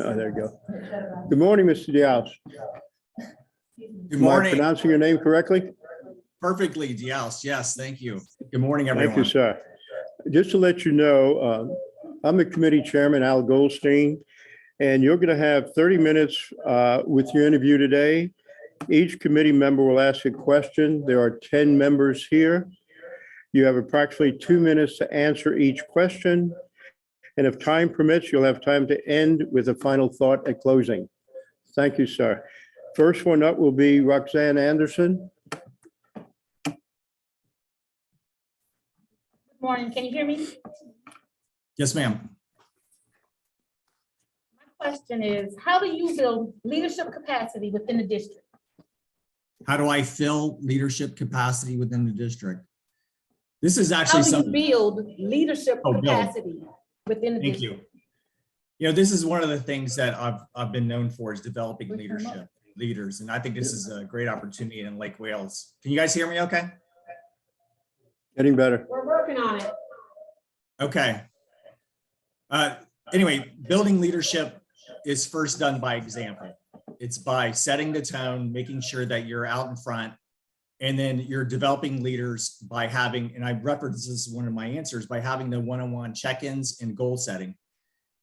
Oh, there you go. Good morning, Mr. Diaz. Good Am I morning. pronouncing your name correctly? Perfectly, Diaz. Yes, thank you. Good morning, everyone. Thank you, sir. Just to let you know, I'm the committee chairman, Al Goldstein, and you're going to have 30 minutes with your interview today. Each committee member will ask a question. There are 10 members here. You have approximately 2 minutes to answer each question. And if time permits, you'll have time to end with a final thought at closing. Thank you, sir. First one up will be Roxanne Anderson. Good morning. Can you hear me? Yes, ma'am. My question is, how do you build leadership capacity within the district? How do I fill leadership capacity within the district? This is actually How do you something. build leadership Oh, build. capacity within the Thank district? you. You know, this is one of the things that I've been known for is developing leadership leaders. And I think this is a great opportunity in Lake Wales. Can you guys hear me okay? Getting better. We're working on it. Okay. Anyway, building leadership is first done by example. It's by setting the tone, making sure that you're out in front, and then you're developing leaders by having, and I referenced this as one of my answers, by having the one-on-one check-ins and goal setting,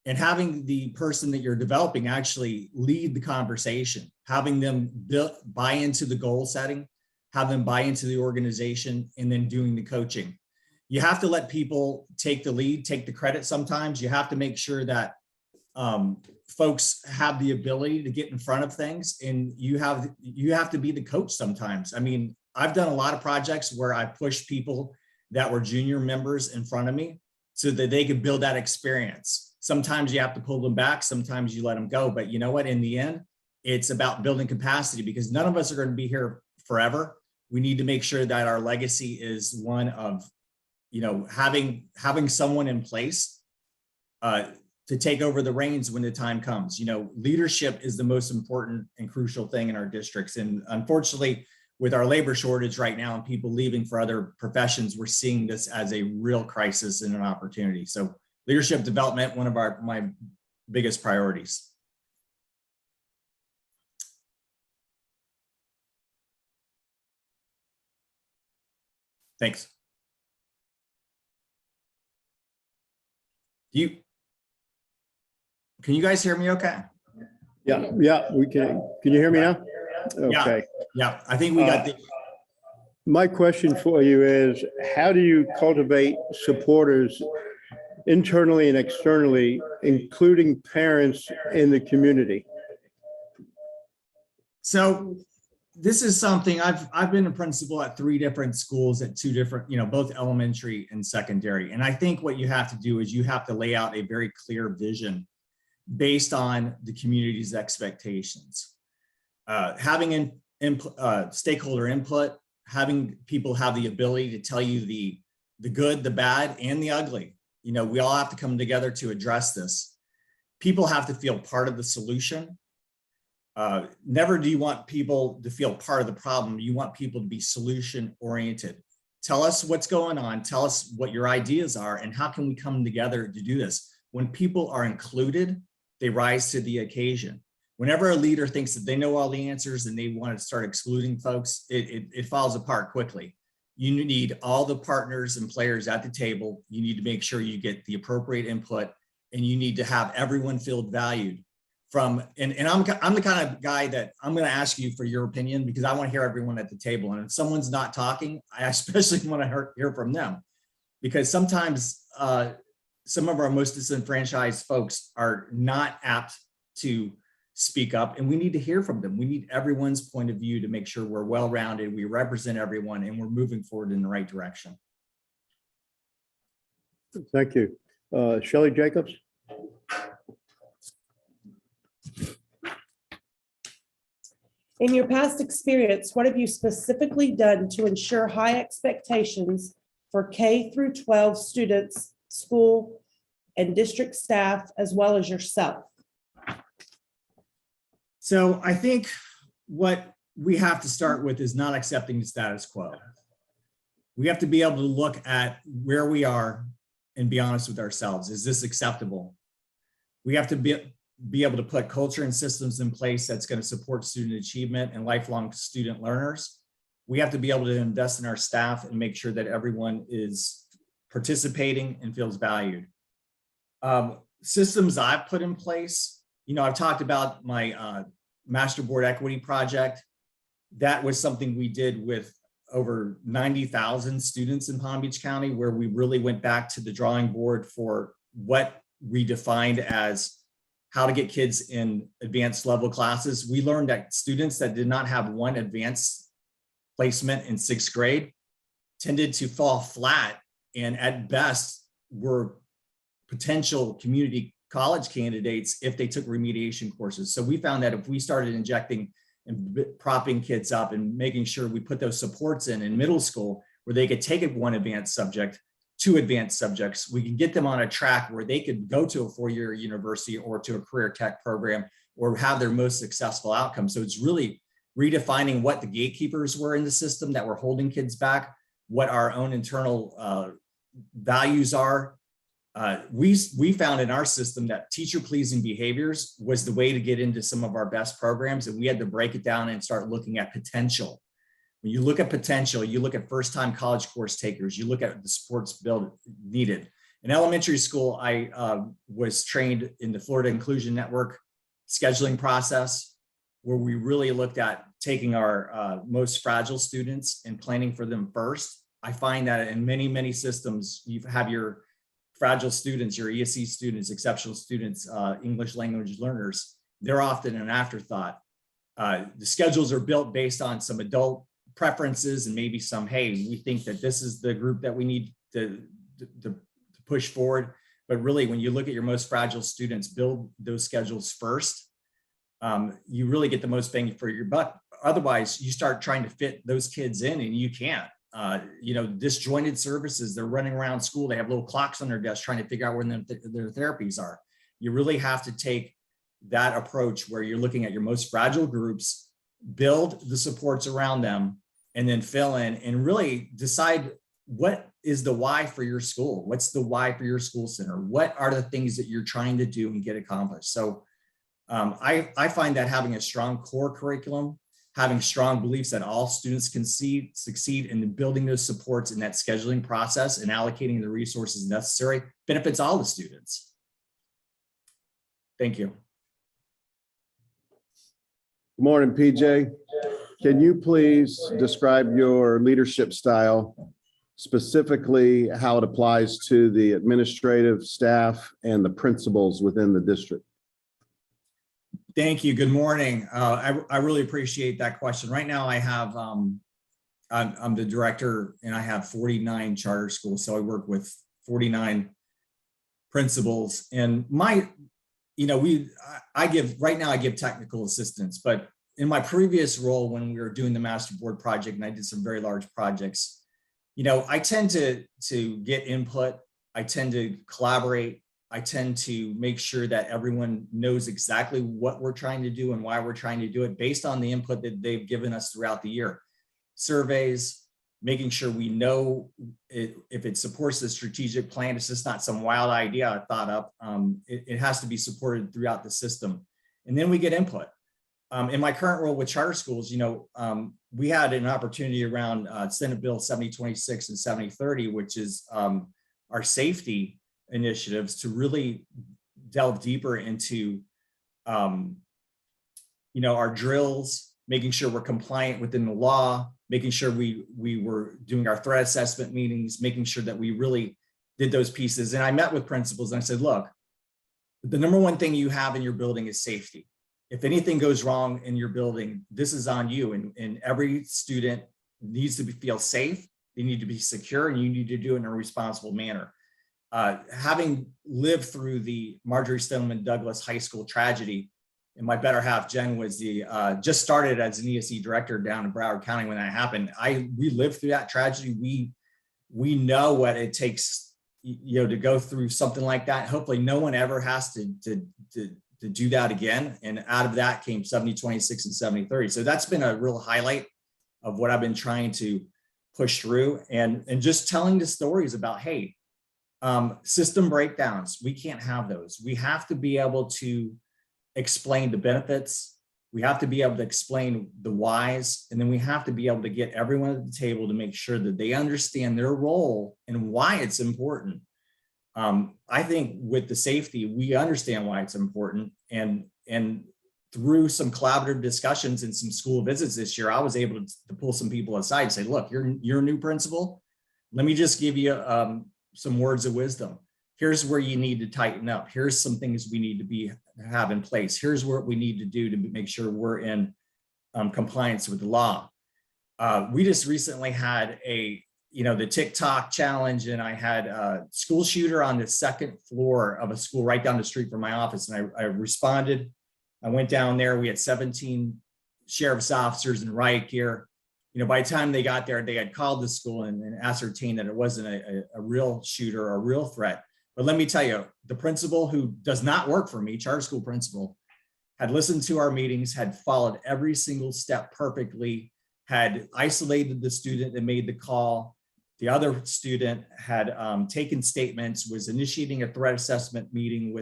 and having the person that you're developing actually lead the conversation, having them buy into the goal setting, have them buy into the organization, and then doing the coaching. You have to let people take the lead, take the credit sometimes. You have to make sure that folks have the ability to get in front of things, and you have to be the coach sometimes. I mean, I've done a lot of projects where I pushed people that were junior members in front of me so that they could build that experience. Sometimes you have to pull them back, sometimes you let them go, but you know what, in the end, it's about building capacity because none of us are going to be here forever. We need to make sure that our legacy is one of, you know, having someone in place to take over the reins when the time comes. You know, leadership is the most important and crucial thing in our districts. And unfortunately, with our labor shortage right now and people leaving for other professions, we're seeing this as a real crisis and an opportunity. So leadership development, one of my biggest priorities. Thanks. Can you guys hear me okay? Yeah, we can. Can you hear me now? Okay. Yeah, I think we got the. My question for you is, how do you cultivate supporters internally and externally, including parents in the community? So this is something I've been a principal at 3 different schools at 2 different, you know, both elementary and secondary. And I think what you have to do is you have to lay out a very clear vision based on the community's expectations. Having stakeholder input, having people have the ability to tell you the good, the bad, and the ugly. You know, we all have to come together to address this. People have to feel part of the solution. Never do you want people to feel part of the problem. You want people to be solution oriented. Tell us what's going on. Tell us what your ideas are and how can we come together to do this. When people are included, they rise to the occasion. Whenever a leader thinks that they know all the answers and they want to start excluding folks, it falls apart quickly. You need all the partners and players at the table. You need to make sure you get the appropriate input, and you need to have everyone feel valued. And I'm the kind of guy that I'm going to ask you for your opinion because I want to hear everyone at the table. And if someone's not talking, I especially want to hear from them, because sometimes some of our most disenfranchised folks are not apt to speak up, and we need to hear from them. We need everyone's point of view to make sure we're well-rounded, we represent everyone, and we're moving forward in the right direction. Thank you. Shelley Jacobs? In your past experience, what have you specifically done to ensure high expectations for K through 12 students, school, and district staff, as well as yourself? So I think what we have to start with is not accepting the status quo. We have to be able to look at where we are and be honest with ourselves. Is this acceptable? We have to be able to put culture and systems in place that's going to support student achievement and lifelong student learners. We have to be able to invest in our staff and make sure that everyone is participating and feels valued. Systems I've put in place, I've talked about my Master Board Equity Project. That was something we did with over 90,000 students in Palm Beach County, where we really went back to the drawing board for what we defined as how to get kids in advanced level classes. We learned that students that did not have one advanced placement in 6th grade tended to fall flat, and at best were potential community college candidates if they took remediation courses. So we found that if we started injecting and propping kids up and making sure we put those supports in middle school where they could take one advanced subject, 2 advanced subjects, we can get them on a track where they could go to a 4-year university or to a career tech program or have their most successful outcome. So it's really redefining what the gatekeepers were in the system that were holding kids back, what our own internal values are. We found in our system that teacher pleasing behaviors was the way to get into some of our best programs, and we had to break it down and start looking at potential. When you look at potential, you look at first-time college course takers, you look at the supports build needed. In elementary school, I was trained in the Florida Inclusion Network scheduling process, where we really looked at taking our most fragile students and planning for them first. I find that in many, many systems, you have your fragile students, your ESC students, exceptional students, English language learners, they're often an afterthought. The schedules are built based on some adult preferences and maybe some, hey, we think that this is the group that we need to push forward. But really, when you look at your most fragile students, build those schedules first. You really get the most bang for your buck. Otherwise, you start trying to fit those kids in and you can't. Disjointed services, they're running around school, they have little clocks on their desk trying to figure out where their therapies are. You really have to take that approach where you're looking at your most fragile groups, build the supports around them, and then fill in and really decide what is the why for your school. What's the why for your school center? What are the things that you're trying to do and get accomplished? So I find that having a strong core curriculum, having strong beliefs that all students can succeed in building those supports in that scheduling process and allocating the resources necessary benefits all the students. Thank you. Good morning, PJ. Can you please describe your leadership style, specifically how it applies to the administrative staff and the principals within the district? Thank you. Good morning. I really appreciate that question. Right now I have, I'm the director and I have 49 charter schools. So I work with 49 principals, and I give technical assistance, but in my previous role, when we were doing the Master Board project and I did some very large projects, I tend to get input. I tend to collaborate. I tend to make sure that everyone knows exactly what we're trying to do and why we're trying to do it based on the input that they've given us throughout the year. Surveys, making sure we know if it supports the strategic plan. It's just not some wild idea I thought up. It has to be supported throughout the system. And then we get input. In my current role with charter schools, we had an opportunity around Senate Bill 7026 and 7030, which is our safety initiatives, to really delve deeper into our drills, making sure we're compliant within the law, making sure we were doing our threat assessment meetings, making sure that we really did those pieces. And I met with principals and I said, look, the number one thing you have in your building is safety. If anything goes wrong in your building, this is on you. And every student needs to feel safe. They need to be secure, and you need to do it in a responsible manner. Having lived through the Marjorie Stoneman Douglas High School tragedy, and my better half, Jen, was just started as an ESE director down in Broward County when that happened. We lived through that tragedy. We know what it takes, to go through something like that. Hopefully no one ever has to do that again. And out of that came 7026 and 7030. So that's been a real highlight of what I've been trying to push through, and just telling the stories about, hey, system breakdowns, we can't have those. We have to be able to explain the benefits. We have to be able to explain the whys, and then we have to be able to get everyone at the table to make sure that they understand their role and why it's important. I think with the safety, we understand why it's important, and through some collaborative discussions and some school visits this year, I was able to pull some people aside and say, look, you're a new principal. Let me just give you some words of wisdom. Here's where you need to tighten up. Here's some things we need to have in place. Here's what we need to do to make sure we're in compliance with the law. We just recently had the TikTok challenge, and I had a school shooter on the second floor of a school right down the street from my office. And I responded. I went down there. We had 17 sheriff's officers in riot gear. By the time they got there, they had called the school and ascertained that it wasn't a real shooter or a real threat. But let me tell you, the principal, who does not work for me, charter school principal, had listened to our meetings, had followed every single step perfectly, had isolated the student that made the call. The other student had taken statements, was initiating a threat assessment meeting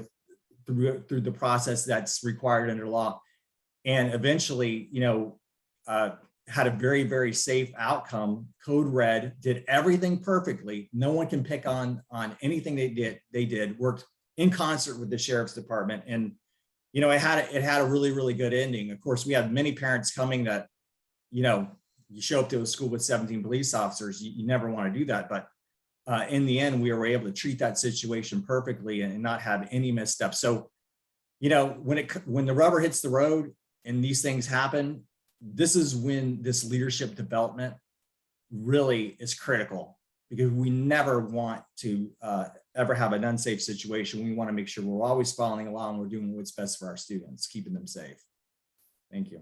through the process that's required under law, and eventually, had a very, very safe outcome. Code red, did everything perfectly. No one can pick on anything they did. They did, worked in concert with the sheriff's department, and it had a really, really good ending. Of course, we had many parents coming that, you show up to a school with 17 police officers, you never want to do that. But in the end, we were able to treat that situation perfectly and not have any missteps. So, when the rubber hits the road and these things happen, this is when this leadership development really is critical, because we never want to ever have an unsafe situation. We want to make sure we're always following along. We're doing what's best for our students, keeping them safe. Thank you.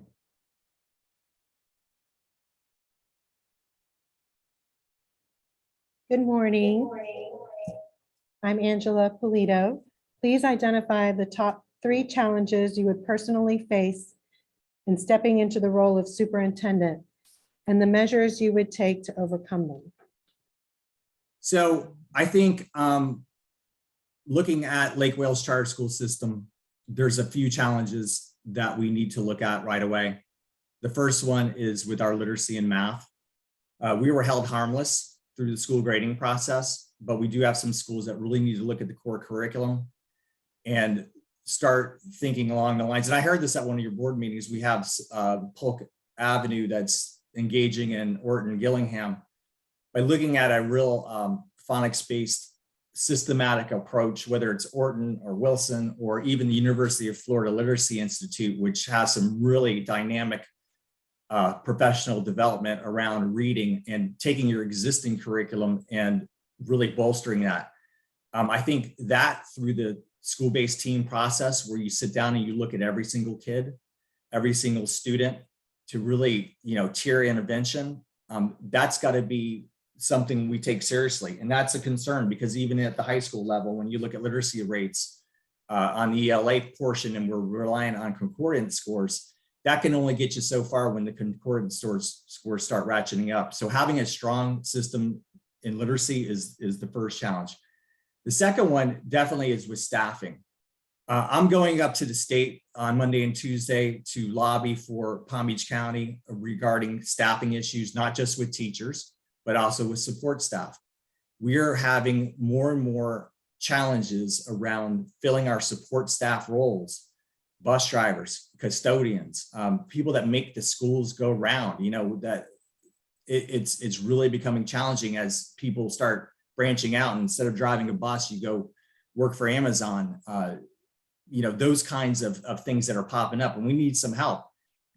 Good morning. I'm Angela Polito. Please identify the top 3 challenges you would personally face in stepping into the role of superintendent and the measures you would take to overcome them. So I think looking at Lake Wales Charter School System, there's a few challenges that we need to look at right away. The first one is with our literacy and math. We were held harmless through the school grading process, but we do have some schools that really need to look at the core curriculum and start thinking along the lines. And I heard this at one of your board meetings. We have Polk Avenue that's engaging in Orton, Gillingham, by looking at a real phonics-based systematic approach, whether it's Orton or Wilson or even the University of Florida Literacy Institute, which has some really dynamic professional development around reading and taking your existing curriculum and really bolstering that. I think that through the school-based team process, where you sit down and you look at every single kid, every single student, to really, tier intervention, that's got to be something we take seriously. And that's a concern, because even at the high school level, when you look at literacy rates on the ELA portion, and we're relying on concordance scores, that can only get you so far when the concordance scores start ratcheting up. So having a strong system in literacy is the first challenge. The second one definitely is with staffing. I'm going up to the state on Monday and Tuesday to lobby for Palm Beach County regarding staffing issues, not just with teachers, but also with support staff. We are having more and more challenges around filling our support staff roles. Bus drivers, custodians, people that make the schools go round, that it's really becoming challenging as people start branching out, and instead of driving a bus, you go work for Amazon, those kinds of things that are popping up, and we need some help.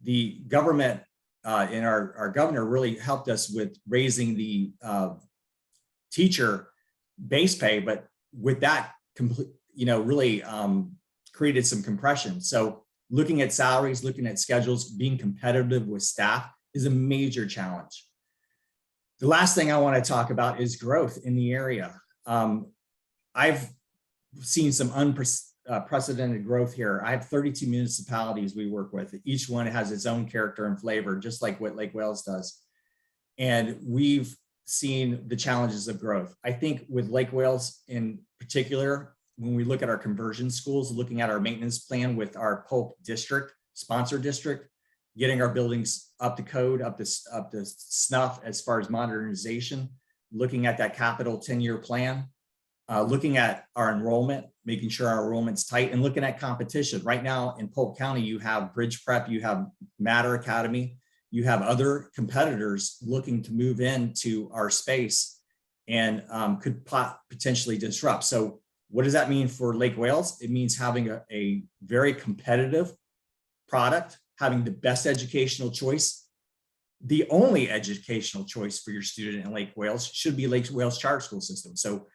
The government and our governor really helped us with raising the teacher base pay, but with that really created some compression. So looking at salaries, looking at schedules, being competitive with staff is a major challenge. The last thing I want to talk about is growth in the area. I've seen some unprecedented growth here. I have 32 municipalities we work with. Each one has its own character and flavor, just like what Lake Wales does. And we've seen the challenges of growth. I think with Lake Wales in particular, when we look at our conversion schools, looking at our maintenance plan with our Polk district, sponsor district, getting our buildings up to code, up to snuff as far as modernization, looking at that capital 10-year plan, looking at our enrollment, making sure our enrollment's tight, and looking at competition. Right now in Polk County, you have Bridge Prep, you have Matter Academy, you have other competitors looking to move into our space and could potentially disrupt. So what does that mean for Lake Wales? It means having a very competitive product, having the best educational choice. The only educational choice for your student in Lake Wales should be Lake Wales Charter School System. So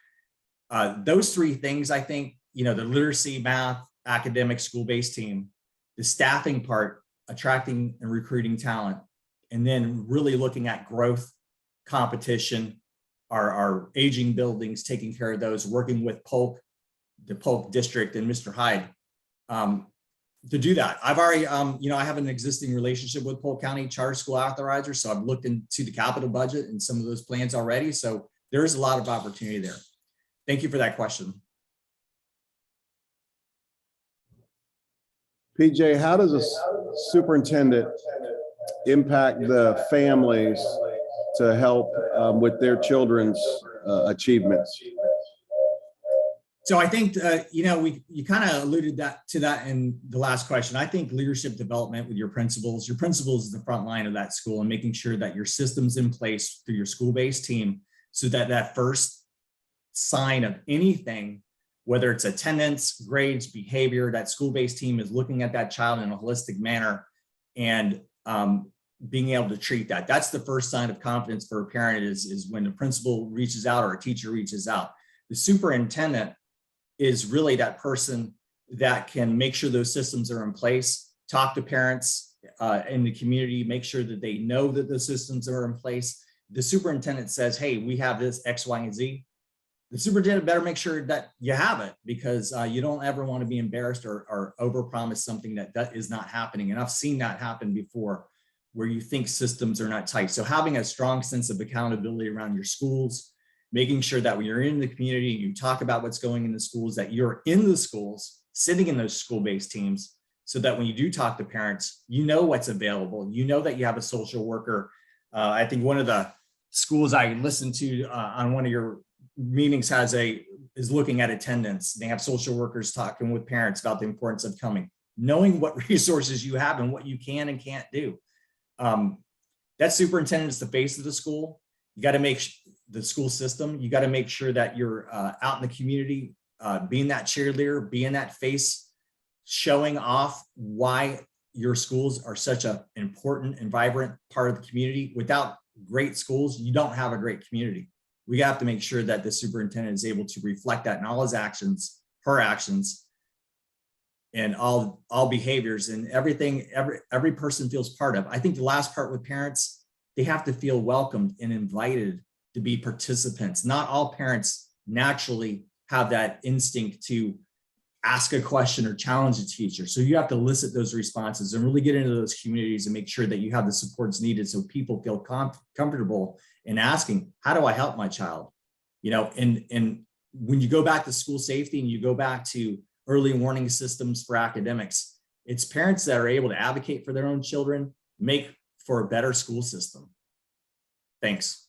those three things, I think, the literacy, math, academic, school-based team, the staffing part, attracting and recruiting talent, and then really looking at growth, competition, our aging buildings, taking care of those, working with Polk, the Polk district, and Mr. Hyde to do that. I've already, I have an existing relationship with Polk County Charter School Authorizer, so I've looked into the capital budget and some of those plans already. So there is a lot of opportunity there. Thank you for that question. PJ, how does a superintendent impact the families to help with their children's achievements? So I think, you kind of alluded to that in the last question. I think leadership development with your principals is the front line of that school, and making sure that your system's in place through your school-based team so that that first sign of anything, whether it's attendance, grades, behavior, that school-based team is looking at that child in a holistic manner and being able to treat that. That's the first sign of confidence for a parent is when the principal reaches out or a teacher reaches out. The superintendent is really that person that can make sure those systems are in place, talk to parents in the community, make sure that they know that the systems are in place. The superintendent says, hey, we have this X, Y, and Z. The superintendent better make sure that you have it, because you don't ever want to be embarrassed or overpromise something that is not happening. And I've seen that happen before, where you think systems are not tight. So having a strong sense of accountability around your schools, making sure that when you're in the community and you talk about what's going in the schools, that you're in the schools, sitting in those school-based teams, so that when you do talk to parents, you know what's available. You know that you have a social worker. I think one of the schools I listened to on one of your meetings is looking at attendance. They have social workers talking with parents about the importance of coming, knowing what resources you have and what you can and can't do. That superintendent is the face of the school. You got to make the school system, you got to make sure that you're out in the community, being that cheerleader, being that face, showing off why your schools are such an important and vibrant part of the community. Without great schools, you don't have a great community. We have to make sure that the superintendent is able to reflect that in all his actions, her actions, and all behaviors and everything every person feels part of. I think the last part with parents, they have to feel welcomed and invited to be participants. Not all parents naturally have that instinct to ask a question or challenge a teacher. So you have to elicit those responses and really get into those communities and make sure that you have the supports needed so people feel comfortable in asking, how do I help my child? And when you go back to school safety and you go back to early warning systems for academics, it's parents that are able to advocate for their own children, make for a better school system. Thanks.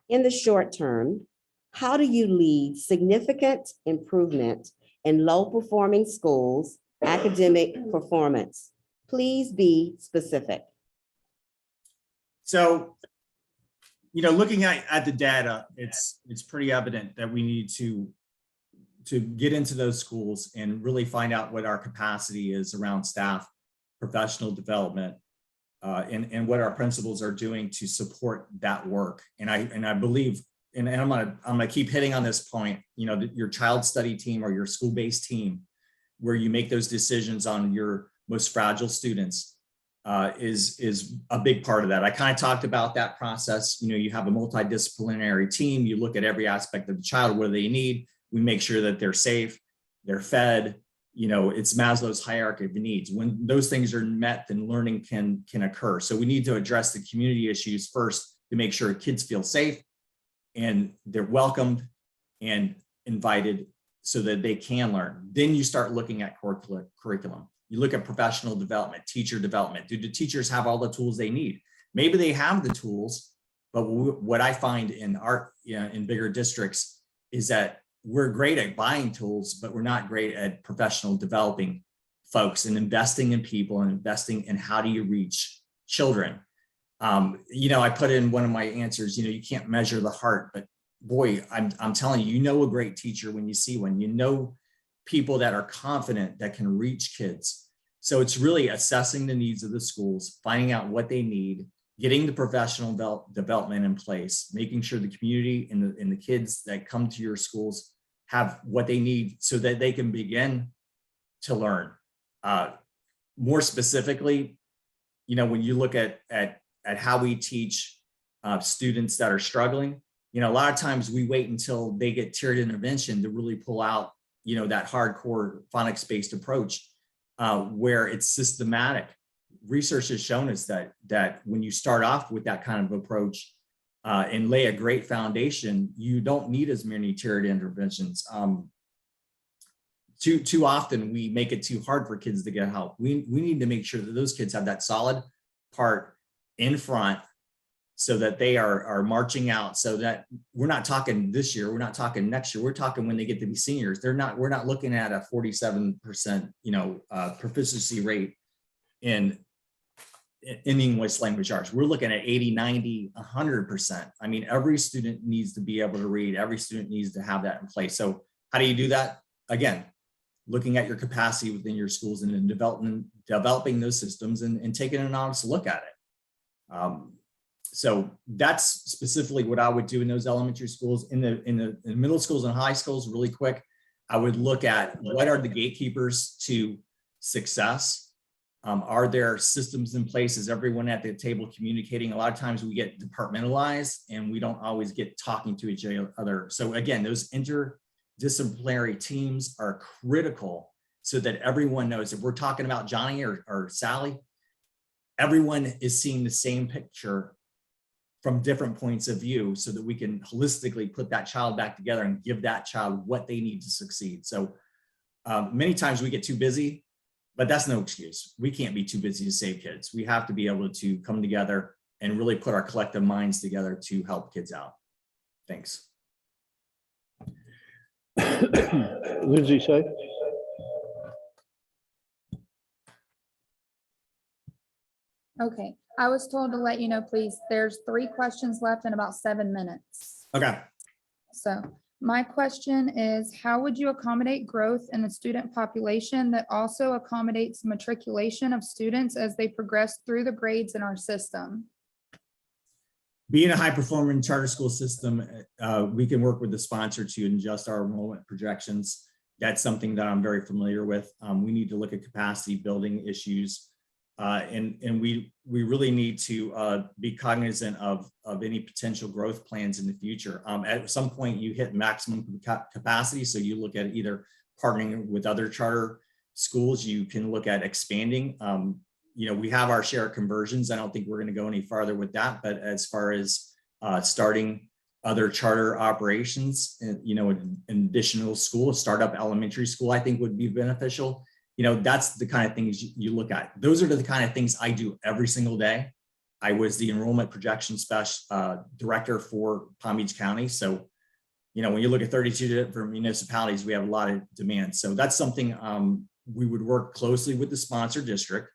In the short term, how do you lead significant improvement in low-performing schools' academic performance? Please be specific. So, looking at the data, it's pretty evident that we need to get into those schools and really find out what our capacity is around staff, professional development, and what our principals are doing to support that work. And I believe, and I'm gonna keep hitting on this point, your child study team or your school-based team where you make those decisions on your most fragile students is a big part of that. I kind of talked about that process. You know, you have a multidisciplinary team. You look at every aspect of the child, what do they need? We make sure that they're safe, they're fed. You know, it's Maslow's hierarchy of needs. When those things are met, then learning can occur. So we need to address the community issues first to make sure kids feel safe and they're welcomed and invited so that they can learn. Then you start looking at curriculum. You look at professional development, teacher development. Do the teachers have all the tools they need? Maybe they have the tools, but what I find in in bigger districts is that we're great at buying tools, but we're not great at professional developing folks and investing in people and investing in how do you reach children. You know, I put in one of my answers, you know, you can't measure the heart, but boy, I'm telling you, you know a great teacher when you see one. You know people that are confident that can reach kids. So it's really assessing the needs of the schools, finding out what they need, getting the professional development in place, making sure the community and the kids that come to your schools have what they need so that they can begin to learn. More specifically, you know, when you look at how we teach students that are struggling, you know, a lot of times we wait until they get tiered intervention to really pull out, you know, that hardcore phonics-based approach where it's systematic. Research has shown us that when you start off with that kind of approach and lay a great foundation, you don't need as many tiered interventions. Too often we make it too hard for kids to get help. We need to make sure that those kids have that solid part in front so that they are marching out, so that we're not talking this year, we're not talking next year, we're talking when they get to be seniors. We're not looking at a 47%, you know, proficiency rate in English language arts. We're looking at 80, 90, 100%. I mean, every student needs to be able to read. Every student needs to have that in place. So how do you do that? Again, looking at your capacity within your schools and then developing those systems and taking an honest look at it. So that's specifically what I would do in those elementary schools. In the middle schools and high schools, really quick, I would look at what are the gatekeepers to success. Are there systems in place? Is everyone at the table communicating? A lot of times we get departmentalized and we don't always get talking to each other. So again, those interdisciplinary teams are critical so that everyone knows if we're talking about Johnny or Sally, everyone is seeing the same picture from different points of view so that we can holistically put that child back together and give that child what they need to succeed. So many times we get too busy, but that's no excuse. We can't be too busy to save kids. We have to be able to come together and really put our collective minds together to help kids out. Thanks. Lindsay, say. Okay, I was told to let you know, please, there's 3 questions left in about 7 minutes. Okay. So my question is, how would you accommodate growth in the student population that also accommodates matriculation of students as they progress through the grades in our system? Being a high performing charter school system, we can work with the sponsor to adjust our enrollment projections. That's something that I'm very familiar with. We need to look at capacity building issues. And we really need to be cognizant of any potential growth plans in the future. At some point you hit maximum capacity. So you look at either partnering with other charter schools, you can look at expanding. You know, we have our share of conversions. I don't think we're going to go any farther with that, but as far as starting other charter operations, you know, an additional school, startup elementary school, I think would be beneficial. You know, that's the kind of things you look at. Those are the kind of things I do every single day. I was the enrollment projection director for Palm Beach County. So, you know, when you look at 32 different municipalities, we have a lot of demand. So that's something we would work closely with the sponsor district,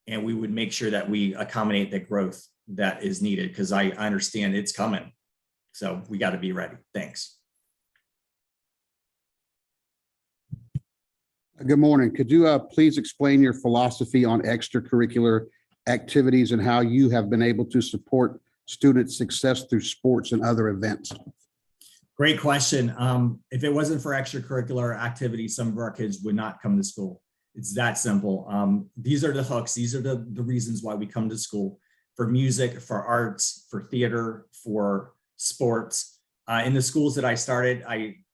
and we would make sure that we accommodate the growth that is needed, because I understand it's coming. So we got to be ready. Thanks. Good morning. Could you please explain your philosophy on extracurricular activities and how you have been able to support student success through sports and other events? Great question. If it wasn't for extracurricular activities, some of our kids would not come to school. It's that simple. These are the hooks. These are the reasons why we come to school: for music, for arts, for theater, for sports. In the schools that I started,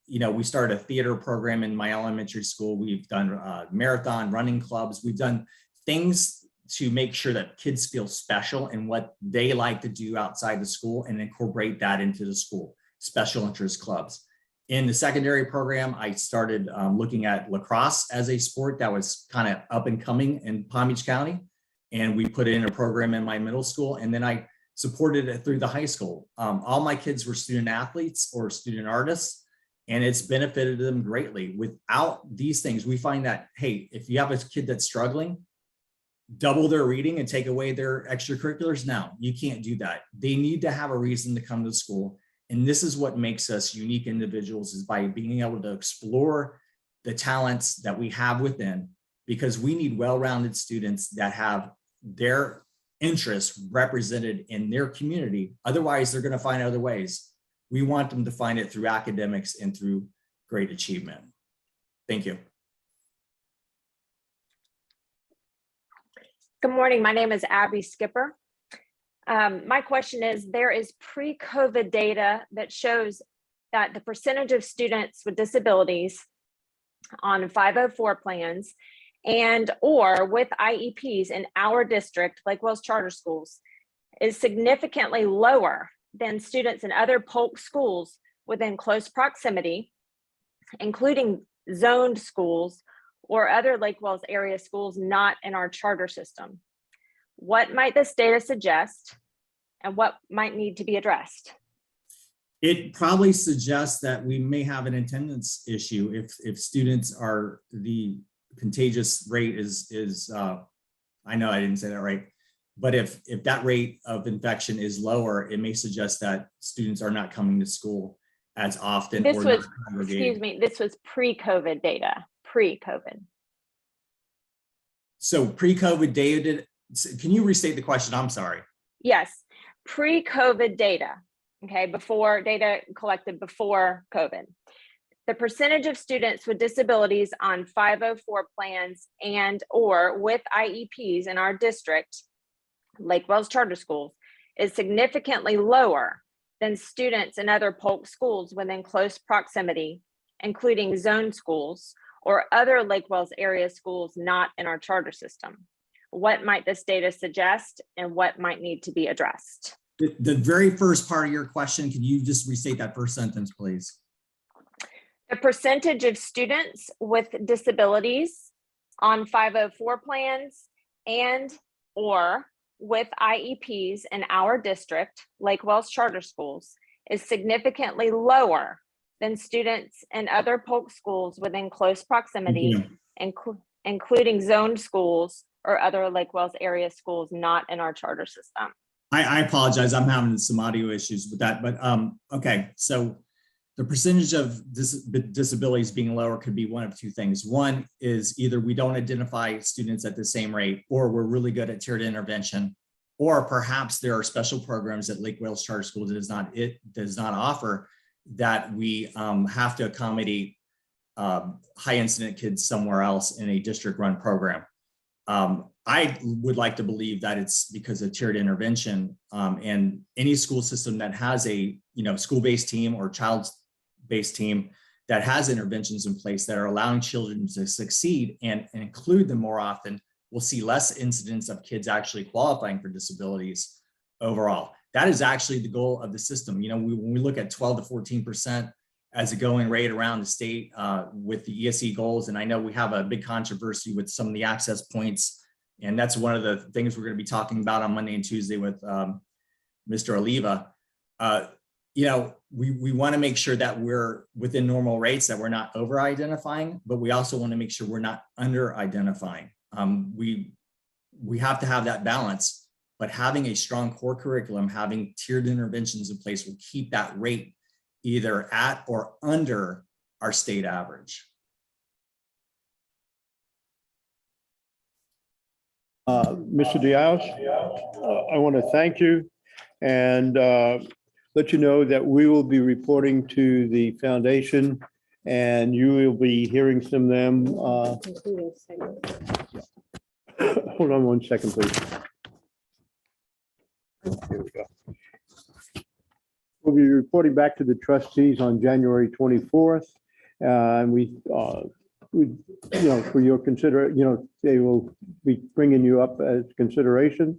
we started a theater program in my elementary school. We've done marathon running clubs. We've done things to make sure that kids feel special in what they like to do outside the school and incorporate that into the school. Special interest clubs. In the secondary program, I started looking at lacrosse as a sport that was kind of up and coming in Palm Beach County. And we put it in a program in my middle school, and then I supported it through the high school. All my kids were student athletes or student artists, and it's benefited them greatly. Without these things, we find that, hey, if you have a kid that's struggling, double their reading and take away their extracurriculars. Now, you can't do that. They need to have a reason to come to school. And this is what makes us unique individuals, is by being able to explore the talents that we have within, because we need well-rounded students that have their interests represented in their community. Otherwise, they're going to find other ways. We want them to find it through academics and through great achievement. Thank you. Good morning. My name is Abby Skipper. My question is, there is pre-COVID data that shows that the percentage of students with disabilities on 504 plans and or with IEPs in our district, like Wells Charter Schools, is significantly lower than students in other Polk schools within close proximity, including zoned schools or other Lake Wells area schools not in our charter system. What might this data suggest, and what might need to be addressed? It probably suggests that we may have an attendance issue if students are, the contagious rate is I know I didn't say that right, but if that rate of infection is lower, it may suggest that students are not coming to school as often. This or was, not congregating. excuse me, this was pre-COVID data, pre-COVID. So pre-COVID data, can you restate the question? I'm sorry. Yes, pre-COVID data, okay, before data collected before COVID. The percentage of students with disabilities on 504 plans and or with IEPs in our district, Lake Wells Charter Schools, is significantly lower than students in other Polk schools within close proximity, including zone schools or other Lake Wells area schools not in our charter system. What might this data suggest, and what might need to be addressed? The very first part of your question, can you just restate that first sentence, please? The percentage of students with disabilities on 504 plans and or with IEPs in our district, Lake Wells Charter Schools, is significantly lower than students in other Polk schools within close proximity, including zoned schools or other Lake Wells area schools not in our charter system. I apologize. I'm having some audio issues with that, but okay. So the percentage of disabilities being lower could be one of two things. One is either we don't identify students at the same rate, or we're really good at tiered intervention, or perhaps there are special programs that Lake Wells Charter School does not offer, that we have to accommodate high incident kids somewhere else in a district run program. I would like to believe that it's because of tiered intervention, and any school system that has a school-based team or child-based team that has interventions in place that are allowing children to succeed and include them more often, will see less incidents of kids actually qualifying for disabilities overall. That is actually the goal of the system. When we look at 12 to 14% as a going rate around the state with the ESE goals, and I know we have a big controversy with some of the access points, and that's one of the things we're going to be talking about on Monday and Tuesday with Mr. Oliva. We want to make sure that we're within normal rates, that we're not over-identifying, but we also want to make sure we're not under-identifying. We have to have that balance, but having a strong core curriculum, having tiered interventions in place will keep that rate either at or under our state average. Mr. Diaz, I want to thank you. And let you know that we will be reporting to the foundation and you will be hearing from them. Hold on one second, please. Here we go. We'll be reporting back to the trustees on January 24th. And we, for your they will be bringing you up as consideration.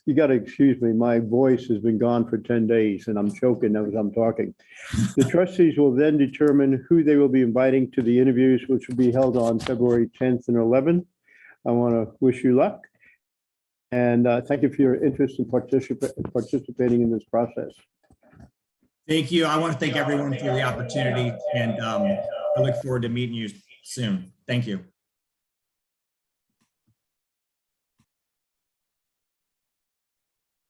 You got to excuse me, my voice has been gone for 10 days and I'm choking as I'm talking. The trustees will then determine who they will be inviting to the interviews, which will be held on February 10th and 11th. I want to wish you luck. And thank you for your interest in participating in this process. Thank you. I want to thank everyone for the opportunity and I look forward to meeting you soon. Thank you.